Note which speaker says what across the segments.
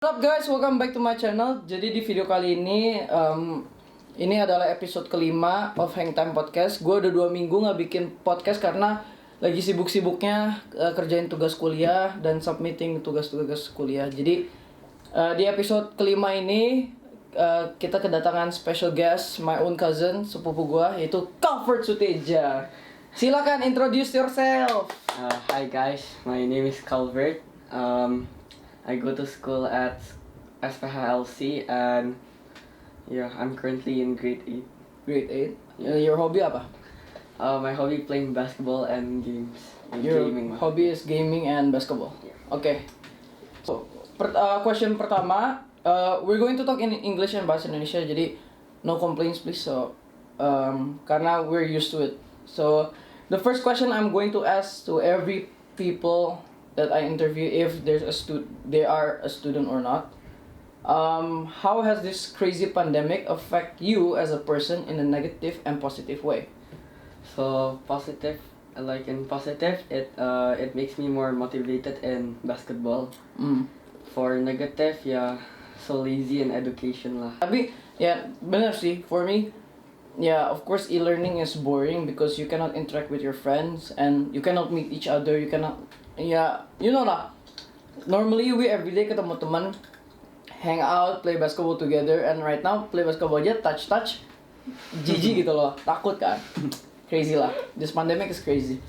Speaker 1: What's up guys, welcome back to my channel. Jadi di video kali ini adalah episode kelima of Hang Time Podcast. Gue udah 2 minggu gak bikin podcast karena lagi sibuk-sibuknya kerjain tugas kuliah dan submitting tugas-tugas kuliah. Jadi di episode kelima ini kita kedatangan special guest, my own cousin, sepupu gue, yaitu Calvert Suteja. Silakan introduce yourself.
Speaker 2: Hi guys, my name is Calvert. I go to school at SPHLC and I'm currently in grade 8.
Speaker 1: Grade 8? Your hobby apa?
Speaker 2: My hobby playing basketball and games. And
Speaker 1: Your
Speaker 2: gaming.
Speaker 1: hobby is gaming and basketball.
Speaker 2: Yeah.
Speaker 1: Okay. So, question pertama, we're going to talk in English and bahasa Indonesia. Jadi no complaints please. So, karena we're used to it. So, the first question I'm going to ask to every people that I interview, if there's they are a student or not. How has this crazy pandemic affect you as a person in a negative and positive way?
Speaker 2: So positive, it makes me more motivated in basketball. For negative, so lazy in education lah.
Speaker 1: Tapi ya benar sih, for me, of course e-learning is boring because you cannot interact with your friends and you cannot meet each other, you cannot, you know lah. Normally we everyday ketemu teman, hang out, play basketball together, and right now play basketball aja touch jijik gitu loh, takut kan. Crazy lah, this pandemic is crazy.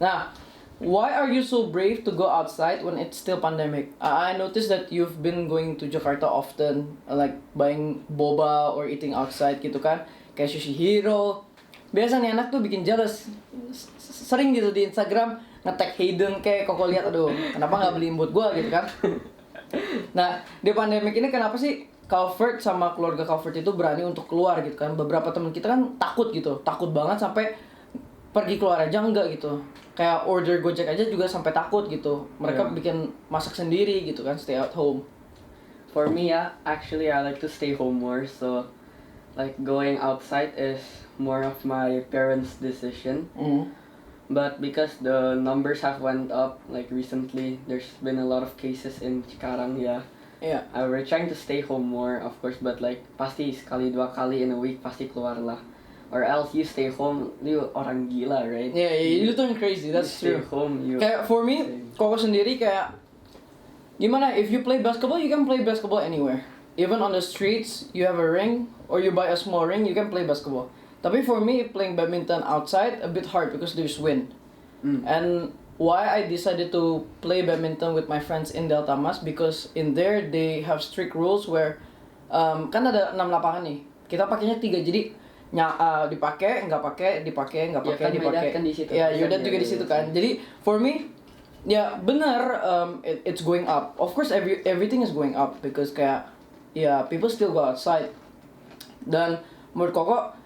Speaker 1: Nah, why are you so brave to go outside when it's still pandemic? I noticed that you've been going to Jakarta often, like buying boba or eating outside gitu kan, kayak Sushi Hero. Biasa nih anak tuh bikin jealous, sering gitu di Instagram nge-tag Hayden kayak kok lihat, aduh kenapa nggak beliin buat gua gitu kan. Nah di pandemic ini kenapa sih Calvert sama keluarga Calvert itu berani untuk keluar gitu kan? Beberapa teman kita kan takut gitu, takut banget sampai pergi keluar aja enggak gitu. Kayak order Gojek aja juga sampai takut gitu. Mereka bikin masak sendiri gitu kan, stay at home.
Speaker 2: For me, actually I like to stay home more. So like going outside is more of my parents' decision. But because the numbers have went up, like recently, there's been a lot of cases in Cikarang, we're trying to stay home more, of course, but like pasti sekali 2 kali in a week pasti keluar lah. Or else you stay home, you orang gila, right?
Speaker 1: Yeah, you turn crazy, that's
Speaker 2: you
Speaker 1: true.
Speaker 2: Stay home,
Speaker 1: Kayak for me, koko sendiri kayak gimana, if you play basketball, you can play basketball anywhere. Even on the streets, you have a ring, or you buy a small ring, you can play basketball. Tapi for me, playing badminton outside, a bit hard because there's wind. And why I decided to play badminton with my friends in Delta Mas, because in there, they have strict rules where, kan ada 6 lapangan nih, kita pakainya 3, jadi dipakai, nggak pakai, dipakai, nggak pakai, dipakai.
Speaker 2: Kan di situ.
Speaker 1: Ya, Yudat juga di situ kan. Jadi, for me, ya benar, it's going up. Of course, everything is going up because kayak, people still go outside. Dan menurut Koko,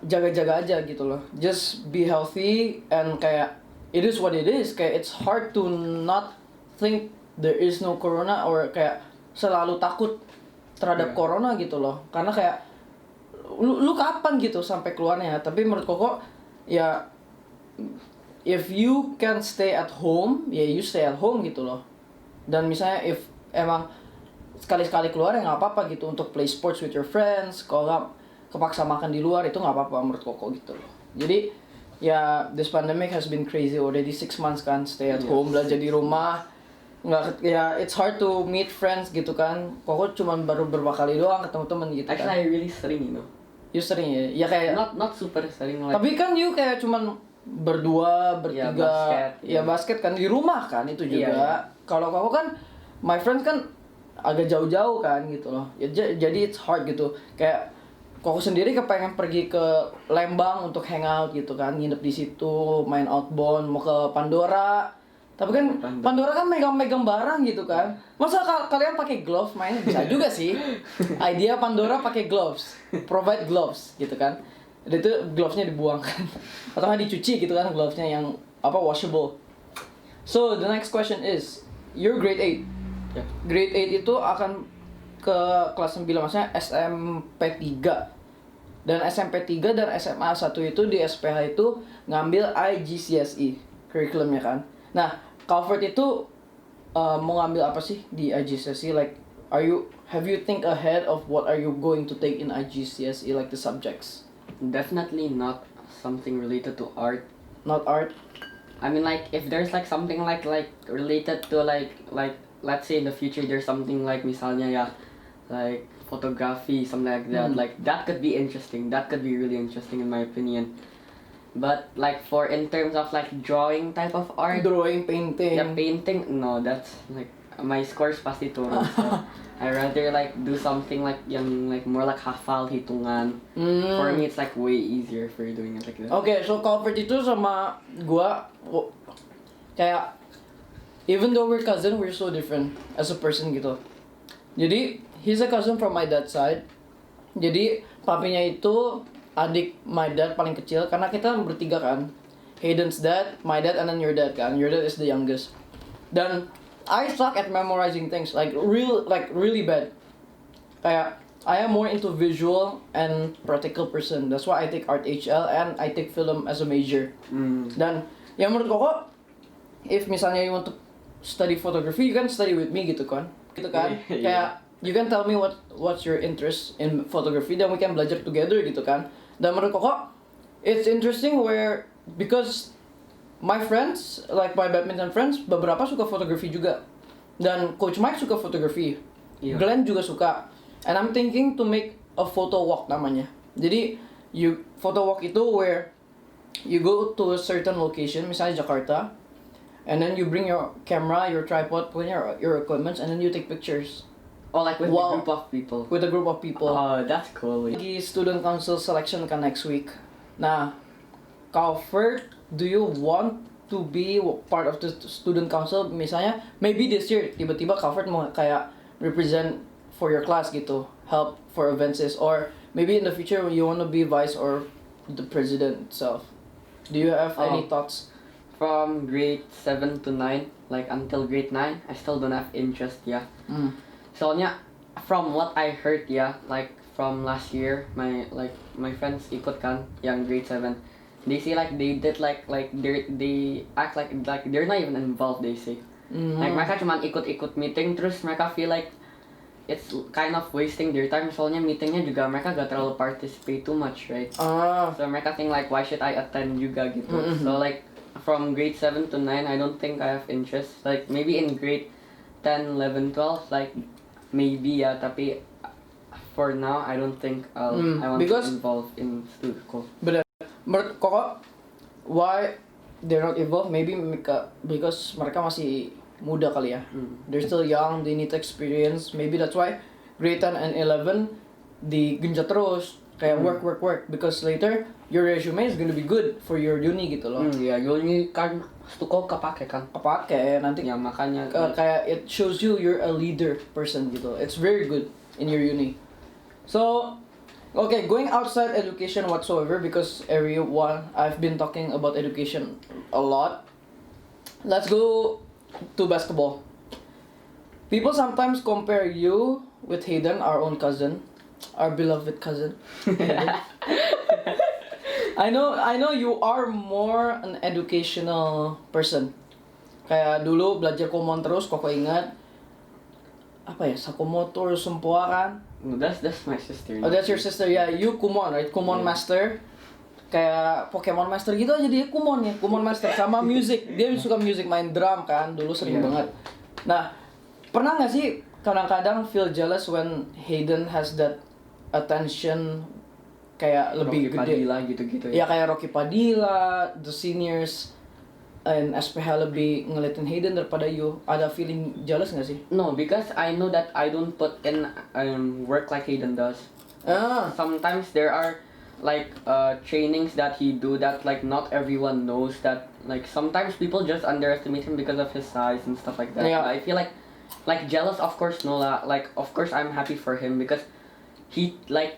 Speaker 1: jaga-jaga aja gitu loh. Just be healthy and kayak it is what it is. Kayak it's hard to not think there is no corona or kayak selalu takut terhadap corona gitu loh. Karena kayak lu kapan gitu sampai keluarnya. Tapi menurut Koko if you can stay at home, you stay at home gitu loh. Dan misalnya if emang sekali-sekali keluar nggak apa-apa gitu untuk play sports with your friends. Kalau nggak kepaksa makan di luar itu nggak apa-apa menurut Koko gitu loh. Jadi this pandemic has been crazy already 6 months kan, stay at home, belajar di rumah. It's hard to meet friends gitu kan. Koko cuma baru beberapa kali doang ketemu temen gitu kan.
Speaker 2: Actually I really sering,
Speaker 1: You sering ya? Ya kayak
Speaker 2: not super sering like.
Speaker 1: Tapi kan you kayak cuman berdua, bertiga. Basket kan di rumah kan itu juga. Kalau Koko kan my friends kan agak jauh-jauh kan gitu loh. Jadi it's hard gitu. Kayak Koko sendiri kepengen pergi ke Lembang untuk hangout gitu kan, nginep di situ, main outbound, mau ke Pandora. Tapi kan Pandora kan megang-megang barang gitu kan. Masa kalian pakai gloves main bisa juga sih. Idea Pandora pakai gloves, provide gloves gitu kan. Dan itu glovesnya dibuang kan. Atau nggak dicuci gitu kan glovesnya yang washable. So the next question is, you're grade 8. Grade 8 itu akan ke kelas 9, maksudnya SMP 3. Dan SMP 3 dan SMA 1 itu di SPH itu ngambil IGCSE curriculumnya kan. Nah, Calvert itu mau ngambil apa sih di IGCSE? Like, have you think ahead of what are you going to take in IGCSE, like the subjects?
Speaker 2: Definitely not something related to art.
Speaker 1: Not art.
Speaker 2: I mean, like if there's like something like related to like let's say in the future there's something like misalnya ya like photography, something like that. Like that could be interesting. That could be really interesting in my opinion. But like for in terms of like drawing type of art,
Speaker 1: Drawing, painting.
Speaker 2: yeah, painting, no, that's like my scores pasti turun. So I rather like do something like yang like more like hafal hitungan. For me it's like way easier for doing it like that.
Speaker 1: Okay, so Calvert itu sama gua kayak even though we're cousin, we're so different as a person gitu. Jadi he's a cousin from my dad's side. Jadi papinya itu adik my dad paling kecil karena kita bertiga kan. Hayden's dad, my dad, and then your dad kan. Your dad is the youngest. Dan I suck at memorizing things like really bad. Kayak I am more into visual and practical person. That's why I take art HL and I take film as a major. Dan yang menurut Koko, if misalnya you want to study photography, you can study with me gitu kan. Kayak you can tell me what's your interest in photography, then we can belajar together gitu kan. Dan menurut Koko, it's interesting where because my friends, like my badminton friends, beberapa suka fotografi juga. Dan Coach Mike suka fotografi.
Speaker 2: Iya.
Speaker 1: Glenn juga suka. And I'm thinking to make a photo walk namanya. Jadi, photo walk itu where you go to a certain location, misalnya Jakarta, and then you bring your camera, your tripod, put your equipments, and then you take pictures.
Speaker 2: Oh, like with
Speaker 1: Wow.
Speaker 2: a group of people.
Speaker 1: With a group of people.
Speaker 2: Oh, that's cool.
Speaker 1: Lagi student council selection kan next week. Nah, Calvert, do you want to be part of the student council? Misalnya, maybe this year tiba-tiba Calvert mau kayak represent for your class gitu, help for events, or maybe in the future you want to be vice or the president itself. Do you have any thoughts?
Speaker 2: From grade 7 to 9, like until grade 9, I still don't have interest, yeah. Soalnya, from what I heard, yeah, like from last year, my friends ikut kan, yang grade 7. They say like they did like they act like they're not even involved, they say. Like mereka cuma ikut-ikut meeting, terus mereka feel like it's kind of wasting their time, soalnya meetingnya juga mereka gak terlalu participate too much, right? So mereka think like why should I attend juga gitu. So like from grade 7 to 9 I don't think I have interest. Like maybe in grade 10, 11, 12 like maybe ya, tapi for now I don't think I want to involve in student call.
Speaker 1: Menurut Koko, why they're not involved? Maybe because mereka masih muda kali ya. They're still young, they need experience. Maybe that's why grade 10 and 11 digenjot terus. Kayak work. Because later, your resume is gonna be good for your uni gitu loh.
Speaker 2: Ya, uni kan stuko kepake kan.
Speaker 1: Kepake nanti.
Speaker 2: Ya, makanya.
Speaker 1: Kayak it shows you're a leader person gitu. It's very good in your uni. So, okay, going outside education whatsoever, because everyone, I've been talking about education a lot. Let's go to basketball. People sometimes compare you with Hayden, our own cousin, our beloved cousin. I know you are more an educational person. Kayak dulu belajar Kumon terus, Koko ingat. Apa ya, Sakamoto Sumpoa kan?
Speaker 2: No, that's my sister.
Speaker 1: Oh, that's your sister. Yeah, you Kumon, right? Kumon Master. Kayak Pokemon Master gitu aja dia Kumon ya. Kumon Master sama music. Dia suka music, main drum kan. Dulu sering banget. Nah, pernah nggak sih kadang-kadang feel jealous when Hayden has that attention kayak lebih
Speaker 2: Rocky
Speaker 1: gede?
Speaker 2: Padilla gitu-gitu
Speaker 1: Ya kayak Rocky Padilla, the seniors, and SPH lebih ngeliatin Hayden daripada you. Ada feeling jealous nggak sih?
Speaker 2: No, because I know that I don't put in work like Hayden does. Sometimes there are like trainings that he do that like not everyone knows, that like sometimes people just underestimate him because of his size and stuff like that.
Speaker 1: Yeah.
Speaker 2: I feel like jealous, of course no lah. Like of course I'm happy for him because he's like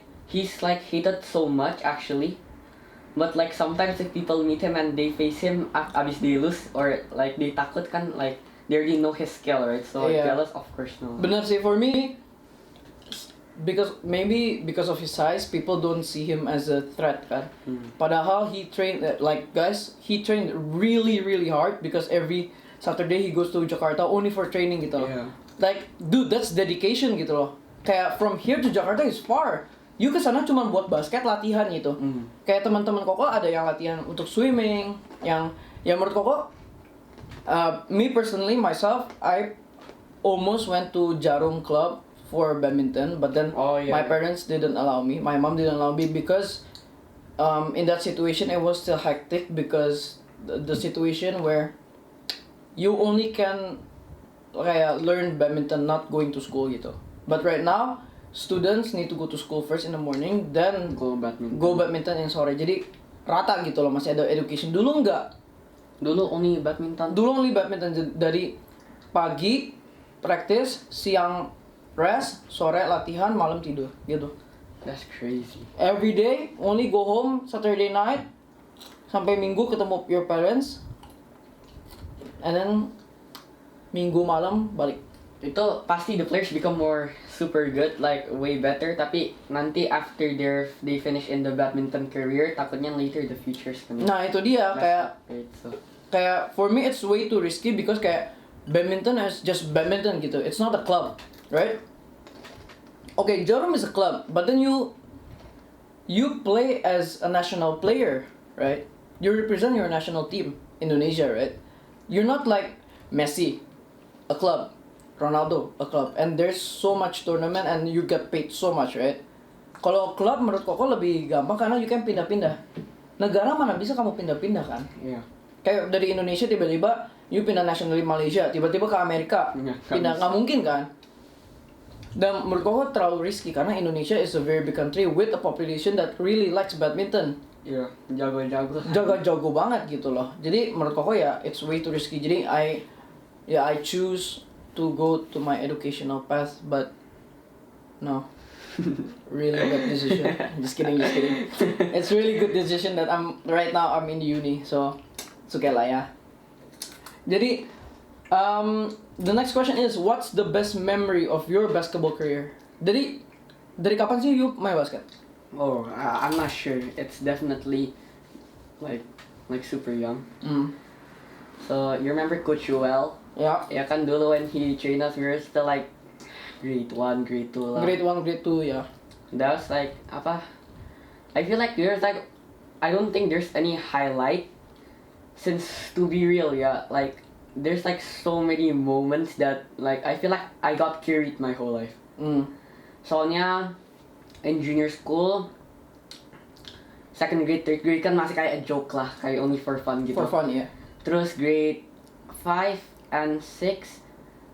Speaker 2: hated so much actually. But like sometimes if people meet him and they face him, abis they lose or like they takut kan, like they already know his skill, right? So jealous, of course no.
Speaker 1: Bener sih, for me, because of his size, people don't see him as a threat kan. Padahal he trained really really hard because every Saturday he goes to Jakarta only for training gitu loh.
Speaker 2: Yeah.
Speaker 1: Like, dude, that's dedication gitu loh. Kayak from here to Jakarta is far. You kesana cuma buat basket latihan gitu. Kayak teman-teman Koko ada yang latihan untuk swimming, yang menurut Koko, me personally myself, I almost went to Jarum Club for badminton, but then
Speaker 2: Oh, yeah.
Speaker 1: my parents didn't allow me. My mom didn't allow me because in that situation it was still hectic because the situation where you only can kayak learn badminton not going to school gitu. But right now students need to go to school first in the morning, then
Speaker 2: Go badminton.
Speaker 1: go badminton in sore. Jadi rata gitu loh, masih ada education. Dulu enggak.
Speaker 2: Dulu only badminton.
Speaker 1: Dulu only badminton dari pagi practice, siang rest, sore latihan, malam tidur gitu.
Speaker 2: That's crazy.
Speaker 1: Every day only go home Saturday night sampai Minggu ketemu your parents. And then Minggu malam balik.
Speaker 2: Itu pasti the players become more super good, like way better. Tapi nanti after they finish in the badminton career, takutnya later the future's gonna.
Speaker 1: Nah itu dia
Speaker 2: mess
Speaker 1: kayak
Speaker 2: up, right? So
Speaker 1: kayak for me it's way too risky because kayak badminton is just badminton gitu. It's not a club, right? Okay, Jarum is a club, but then you play as a national player, right? You represent your national team, Indonesia, right? You're not like Messi, a club, Ronaldo, a club, and there's so much tournament and you get paid so much, right? Kalau klub menurut Koko lebih gampang karena you can pindah-pindah. Negara mana bisa kamu pindah-pindah kan?
Speaker 2: yeah.
Speaker 1: Kayak dari Indonesia tiba-tiba you pindah national league Malaysia, tiba-tiba ke Amerika,
Speaker 2: Nggak
Speaker 1: pindah
Speaker 2: bisa.
Speaker 1: nggak mungkin kan? Dan menurut Koko terlalu risky karena Indonesia is a very big country with a population that really likes badminton.
Speaker 2: Yeah, jago-jago.
Speaker 1: Jago banget gitu loh. Jadi menurut Koko ya it's way too risky. Jadi I choose to go to my educational path, but no. Really bad decision. Just kidding. It's really good decision that right now I'm in uni, so it's okay lah ya. Jadi the next question is what's the best memory of your basketball career? Dari kapan sih you main basket?
Speaker 2: Oh, I'm not sure. It's definitely like super young. So you remember Coach Joel?
Speaker 1: Ya.
Speaker 2: Ya kan dulu when he trained us, we were still like grade 1, grade 2 lah.
Speaker 1: Grade 1, grade 2 ya.
Speaker 2: That was like apa? I feel like there's like I don't think there's any highlight since to be real, yeah, like there's like so many moments that like I feel like I got carried my whole life. Soalnya in junior school, second grade, third grade kan masih kayak a joke lah, kayak only for fun gitu.
Speaker 1: For fun ya.
Speaker 2: Terus grade 5 and 6,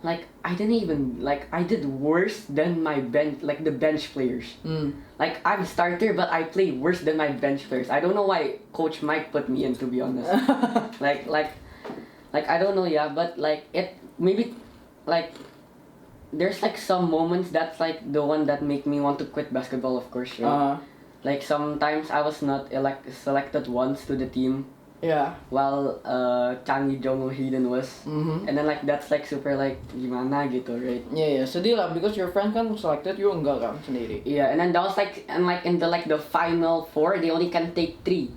Speaker 2: like I did worse than my the bench players. Like I'm starter but I play worse than my bench players. I don't know why Coach Mike put me in, to be honest. like I don't know, yeah, but like it maybe like there's like some moments that's like the one that make me want to quit basketball, of course, right? Like sometimes I was not selected once to the team.
Speaker 1: Yeah.
Speaker 2: While Changi Jongo Hayden was, and then like that's like super like gimana gitu, right?
Speaker 1: Yeah, sedih lah because your friend kan selected, you enggak kan sendiri.
Speaker 2: Yeah, and then that was like in the final 4 they only can take 3,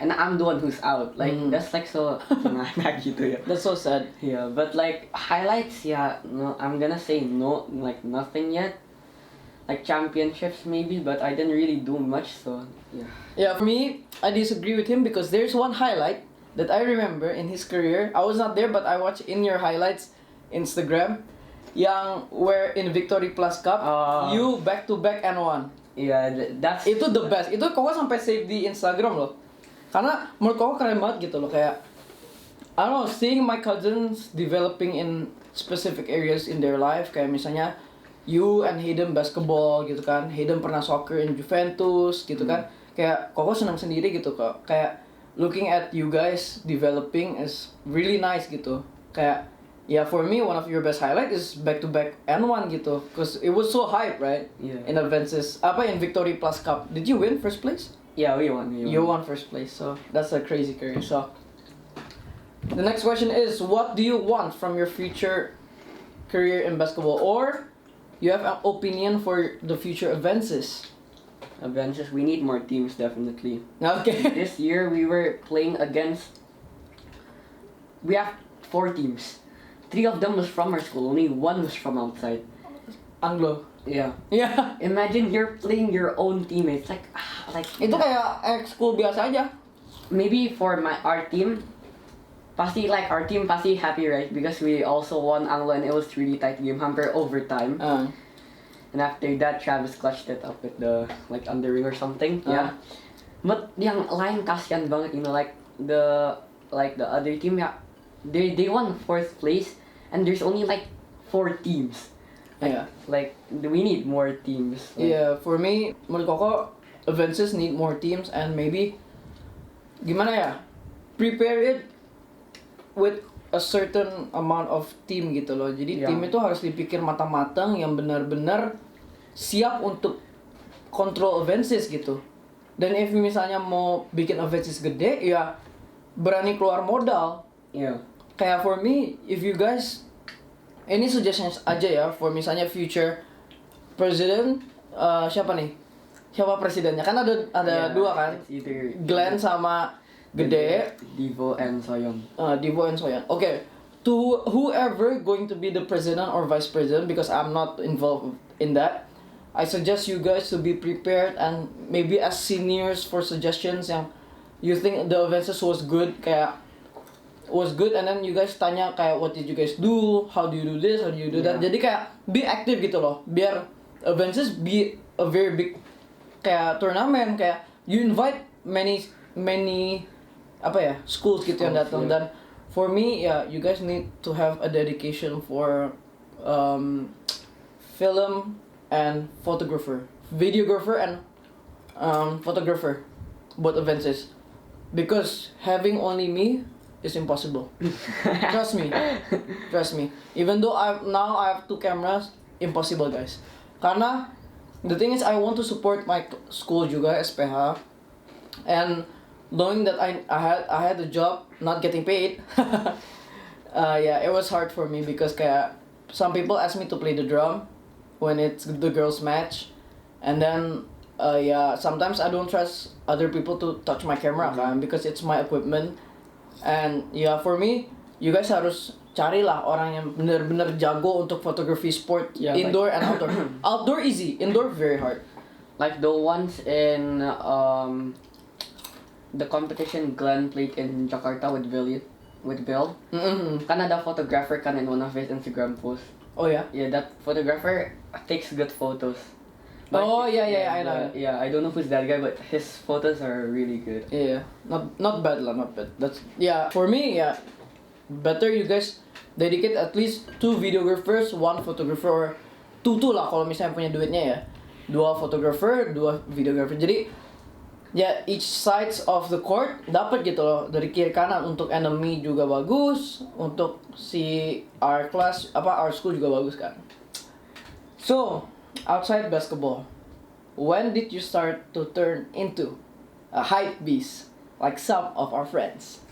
Speaker 2: and I'm the one who's out. Like that's like so gimana gitu ya.
Speaker 1: That's so sad.
Speaker 2: Yeah, but like highlights, yeah, no, I'm gonna say no, like nothing yet. Like championships maybe, but I didn't really do much, so yeah.
Speaker 1: Yeah, for me, I disagree with him because there's one highlight that I remember in his career. I was not there, but I watched in your highlights Instagram, yang where in Victory Plus Cup, you back to back and one.
Speaker 2: Yeah, that's
Speaker 1: Itu the best. Itu Koko sampai save di Instagram loh. Karena menurut Koko keren banget gitu loh, kayak I don't know, seeing my cousins developing in specific areas in their life, kayak misalnya you and Hayden basketball gitu kan. Hayden pernah soccer in Juventus gitu kan. Kayak Koko senang sendiri gitu kok. Kayak looking at you guys developing is really nice gitu. Kayak yeah, for me one of your best highlight is back to back N1 gitu. Cause it was so hype, right?
Speaker 2: Yeah.
Speaker 1: In advances. In Victory Plus Cup. Did you win first place?
Speaker 2: Yeah, we won.
Speaker 1: You won first place. So that's a crazy career. So the next question is what do you want from your future career in basketball, or you have an opinion for the future advances?
Speaker 2: Advances, we need more teams, definitely.
Speaker 1: Okay.
Speaker 2: This year we were playing against. We have 4 teams. 3 of them was from our school. Only 1 was from outside.
Speaker 1: Anglo.
Speaker 2: Yeah.
Speaker 1: Yeah.
Speaker 2: Imagine you're playing your own teammates. Like
Speaker 1: Itu kayak ex-school biasa aja.
Speaker 2: maybe for our team, our team pasti happy, right? Because we also won Anglo and it was really tight game, hampir overtime. And after that, Travis clutched it up with the underring or something. Yeah. But yang lain kasihan banget, like the other team, yeah, they won 4th place, and there's only 4 teams.
Speaker 1: Yeah.
Speaker 2: We need more teams.
Speaker 1: Yeah, for me, menurut Koko, Avensis need more teams and maybe gimana ya? Prepare it with a certain amount of team gitu loh. Jadi
Speaker 2: Yeah.
Speaker 1: tim itu harus dipikir matang-matang yang benar-benar siap untuk kontrol Avensis gitu. Dan if misalnya mau bikin Avensis gede, ya berani keluar modal.
Speaker 2: Yeah.
Speaker 1: Kayak for me, if you guys any suggestions aja ya for misalnya future president, siapa nih? Siapa presidennya? Kan ada
Speaker 2: Yeah,
Speaker 1: dua kan?
Speaker 2: it's either
Speaker 1: Glenn sama Gede,
Speaker 2: Devo and Soyeon.
Speaker 1: Devo and Soyeon. Okay, to whoever going to be the president or vice president, because I'm not involved in that, I suggest you guys to be prepared and maybe as seniors for suggestions yang you think the Avensis was good, and then you guys tanya kayak what did you guys do, how do you do this, how do you do that.
Speaker 2: Yeah.
Speaker 1: Jadi kayak be active gitu loh, biar Avensis be a very big kayak turnamen, kayak you invite many schools gitu yang datang.
Speaker 2: Yeah.
Speaker 1: Dan for me you guys need to have a dedication for film and videographer and photographer buat Avensis, because having only me is impossible. Trust me. Even though I have 2 cameras, impossible guys. Karena the thing is I want to support my school juga, SPH, and knowing that I had a job not getting paid, it was hard for me because kayak some people ask me to play the drum when it's the girls match, and then sometimes I don't trust other people to touch my camera kan, because it's my equipment. And for me, you guys harus carilah orang yang benar-benar jago untuk photography sport, indoor and outdoor. Outdoor easy, indoor very hard.
Speaker 2: Like the ones in the competition Glenn played in Jakarta with Bill.
Speaker 1: Mm-hmm.
Speaker 2: Kan ada photographer kan in one of his Instagram posts.
Speaker 1: Oh yeah?
Speaker 2: Yeah, that photographer takes good photos.
Speaker 1: Oh yeah, I know.
Speaker 2: Yeah, I don't know who's that guy, but his photos are really good.
Speaker 1: Yeah, not bad lah, not bad. That's for me, better you guys dedicate at least 2 videographers, 1 photographer, or 2 lah kalau misalnya punya duitnya ya. 2 photographer, 2 videographer. Jadi each sides of the court dapat gitu loh, dari kiri kanan. Untuk enemy juga bagus, untuk si our school juga bagus kan. So, outside basketball, when did you start to turn into a hype beast like some of our friends?